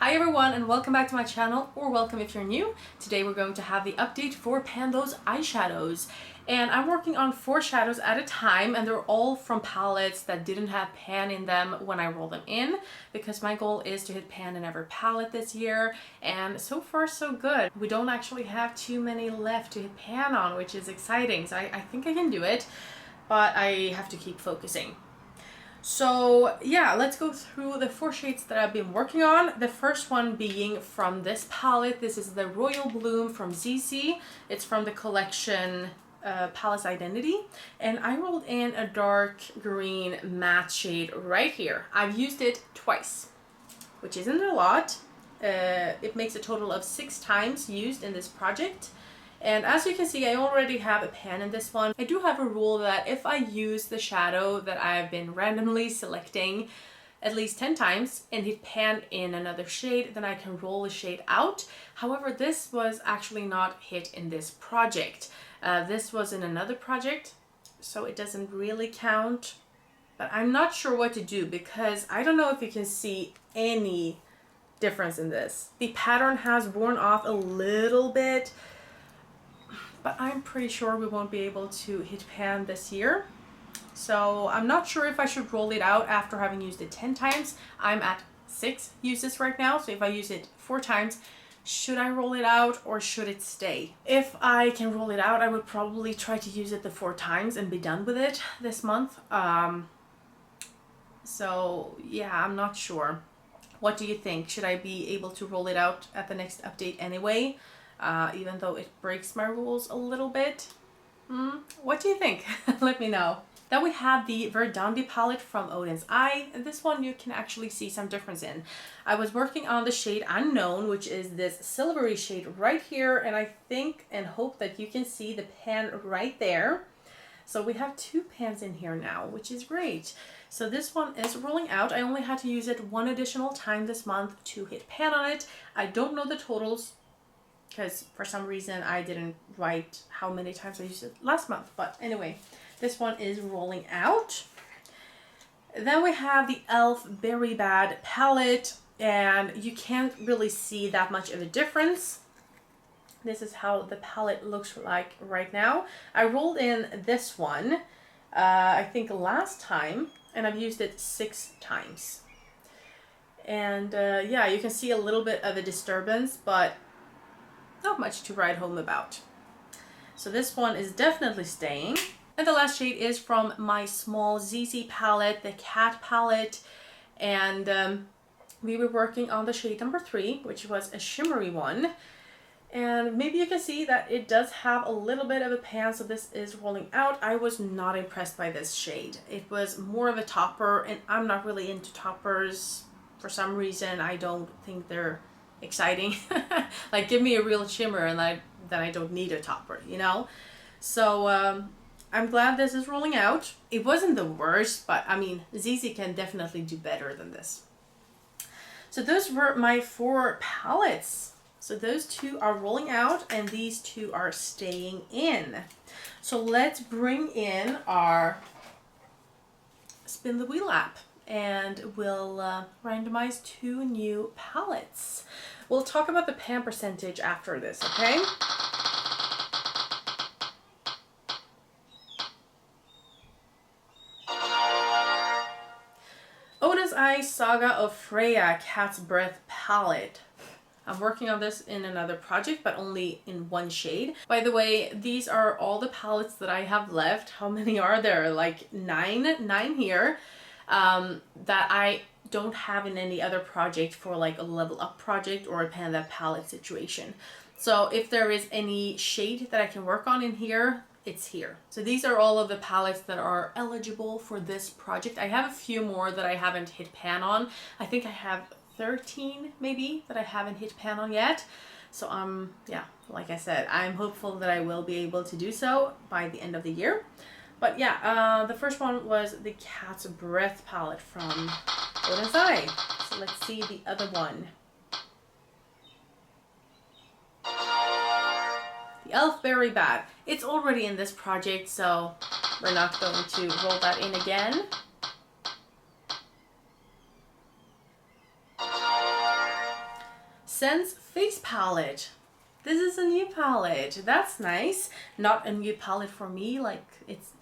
Hi everyone and welcome back to my channel, or welcome if you're new. Today we're going to have the update for Pando's eyeshadows. And I'm working on 4 shadows at a time, and they're all from palettes that didn't have pan in them when I roll them in, because my goal is to hit pan in every palette this year, and so far so good. We don't actually have too many left to hit pan on, which is exciting, so I think I can do it, but I have to keep focusing. So yeah, let's go through the 4 shades that I've been working on. The first one being from this palette. This is the Royal Bloom from ZC. It's from the collection Palace Identity. And I rolled in a dark green matte shade right here. I've used it twice, which isn't a lot. It makes a total of 6 times used in this project. And as you can see, I already have a pan in this one. I do have a rule that if I use the shadow that I've been randomly selecting at least 10 times and hit pan in another shade, then I can roll the shade out. However, this was actually not hit in this project. This was in another project, so it doesn't really count. But I'm not sure what to do because I don't know if you can see any difference in this. The pattern has worn off a little bit, but I'm pretty sure we won't be able to hit pan this year. So I'm not sure if I should roll it out after having used it 10 times. I'm at 6 uses right now, so if I use it 4 times, should I roll it out or should it stay? If I can roll it out, I would probably try to use it the 4 times and be done with it this month. So yeah, I'm not sure. What do you think? Should I be able to roll it out at the next update anyway? Even though it breaks my rules a little bit. What do you think? Let me know. Then we have the Verdandi palette from Odin's Eye. This one you can actually see some difference in. I was working on the shade Unknown, which is this silvery shade right here, and I think and hope that you can see the pan right there. So we have 2 pans in here now, which is great. So this one is rolling out. I only had to use it 1 additional time this month to hit pan on it. I don't know the totals, because for some reason I didn't write how many times I used it last month. But anyway, this one is rolling out. Then we have the e.l.f. Berry Bad palette, and you can't really see that much of a difference. This is how the palette looks like right now. I rolled in this one, I think last time, and I've used it 6 times. And yeah, you can see a little bit of a disturbance, but not much to write home about. So this one is definitely staying. And the last shade is from my small ZZ palette, the Cat palette. And we were working on the shade number 3, which was a shimmery one. And maybe you can see that it does have a little bit of a pan, so this is rolling out. I was not impressed by this shade. It was more of a topper, and I'm not really into toppers. For some reason, I don't think they're exciting. Like, give me a real shimmer and then I don't need a topper, you know? So I'm glad this is rolling out. It wasn't the worst, but I mean, ZZ can definitely do better than this. So those were my 4 palettes. So those 2 are rolling out and these 2 are staying in. So let's bring in our spin the wheel app, and we'll randomize 2 new palettes. We'll talk about the pan percentage after this, okay? Odin's Eye Saga of Freya Cat's Breath palette. I'm working on this in another project, but only in 1 shade. By the way, these are all the palettes that I have left. How many are there? Like 9 here. That I don't have in any other project for like a level up project or a Panda palette situation. So if there is any shade that I can work on in here, it's here. So these are all of the palettes that are eligible for this project. I have a few more that I haven't hit pan on. I think I have 13 maybe that I haven't hit pan on yet. So yeah, like I said, I'm hopeful that I will be able to do so by the end of the year. But yeah, the first one was the Cat's Breath palette from Odin's Eye. So let's see the other one. The e.l.f. Berry Bad. It's already in this project, so we're not going to roll that in again. Sense Face Palette. This is a new palette. That's nice. Not a new palette for me. Like it's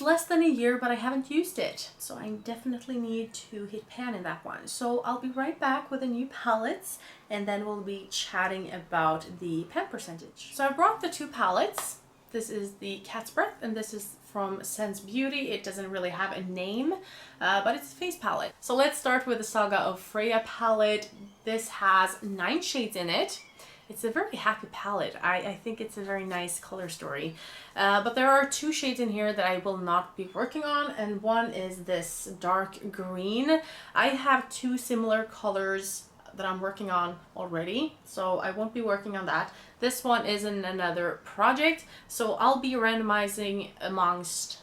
less than a year, but I haven't used it. So I definitely need to hit pan in that one. So I'll be right back with the new palettes, and then we'll be chatting about the pan percentage. So I brought the two palettes. This is the Cat's Breath, and this is from Sense Beauty. It doesn't really have a name, but it's a face palette. So let's start with the Saga of Freya palette. This has 9 shades in it. It's a very happy palette. I think it's a very nice color story. But there are 2 shades in here that I will not be working on, and one is this dark green. I have 2 similar colors that I'm working on already, so I won't be working on that. This one is in another project, so I'll be randomizing amongst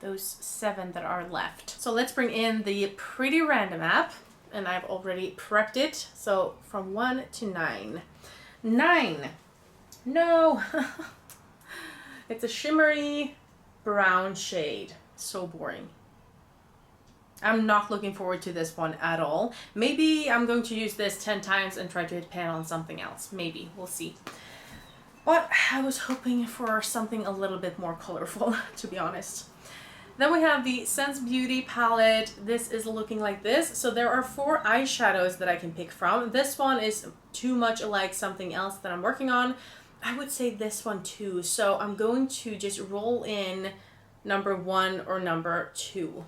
those 7 that are left. So let's bring in the Pretty Random app, and I've already prepped it. So from 1 to 9. 9. No. It's a shimmery brown shade. So boring. I'm not looking forward to this one at all. Maybe I'm going to use this 10 times and try to hit pan on something else. Maybe. We'll see. But I was hoping for something a little bit more colorful, to be honest. Then we have the Sense Beauty palette. This is looking like this. So there are 4 eyeshadows that I can pick from. This one is too much like something else that I'm working on. I would say this one too. So I'm going to just roll in number 1 or number 2.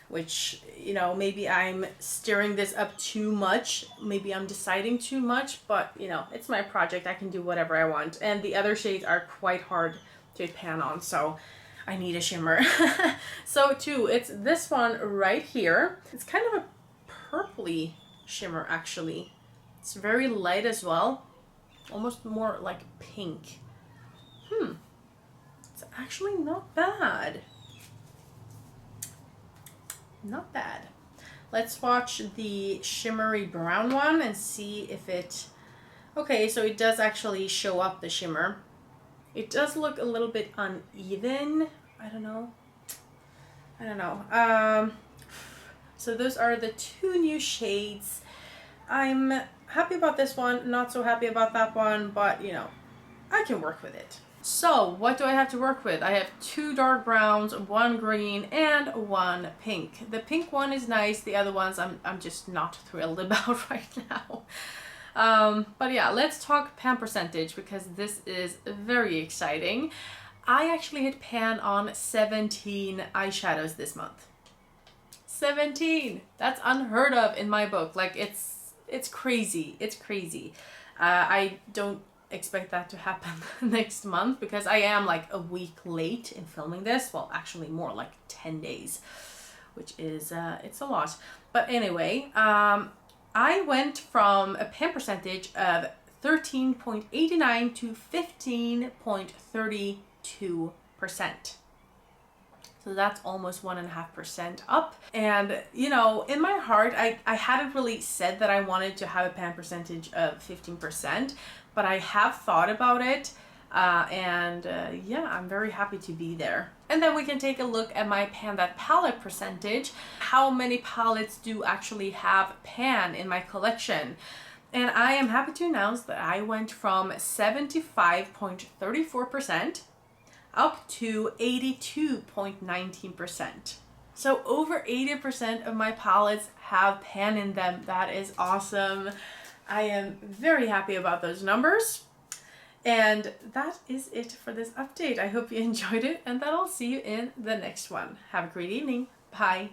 Which, you know, maybe I'm stirring this up too much. Maybe I'm deciding too much, but, you know, it's my project. I can do whatever I want. And the other shades are quite hard to pan on, so I need a shimmer. So, too, it's this one right here. It's kind of a purpley shimmer, actually. It's very light as well. Almost more like pink. It's actually not bad. Not bad. Let's watch the shimmery brown one and see if it... Okay, so it does actually show up the shimmer. It does look a little bit uneven. I don't know. So those are the 2 new shades. I'm happy about this one, not so happy about that one, but you know, I can work with it. So, what do I have to work with? I have 2 dark browns, 1 green, and 1 pink. The pink one is nice, the other ones I'm just not thrilled about right now. But yeah, let's talk pan percentage because this is very exciting. I actually hit pan on 17 eyeshadows this month. 17! That's unheard of in my book. Like, it's crazy. It's crazy. I don't expect that to happen next month because I am like a week late in filming this. Well, actually more like 10 days, which is it's a lot. But anyway, I went from a pan percentage of 13.89 to 15.32%. So that's almost 1.5% up. And, you know, in my heart, I hadn't really said that I wanted to have a pan percentage of 15%, but I have thought about it. Yeah, I'm very happy to be there. And then we can take a look at my Pan That palette percentage. How many palettes do actually have pan in my collection? And I am happy to announce that I went from 75.34% up to 82.19%. So over 80% of my palettes have pan in them. That is awesome. I am very happy about those numbers. And that is it for this update. I hope you enjoyed it and that I'll see you in the next one. Have a great evening. Bye.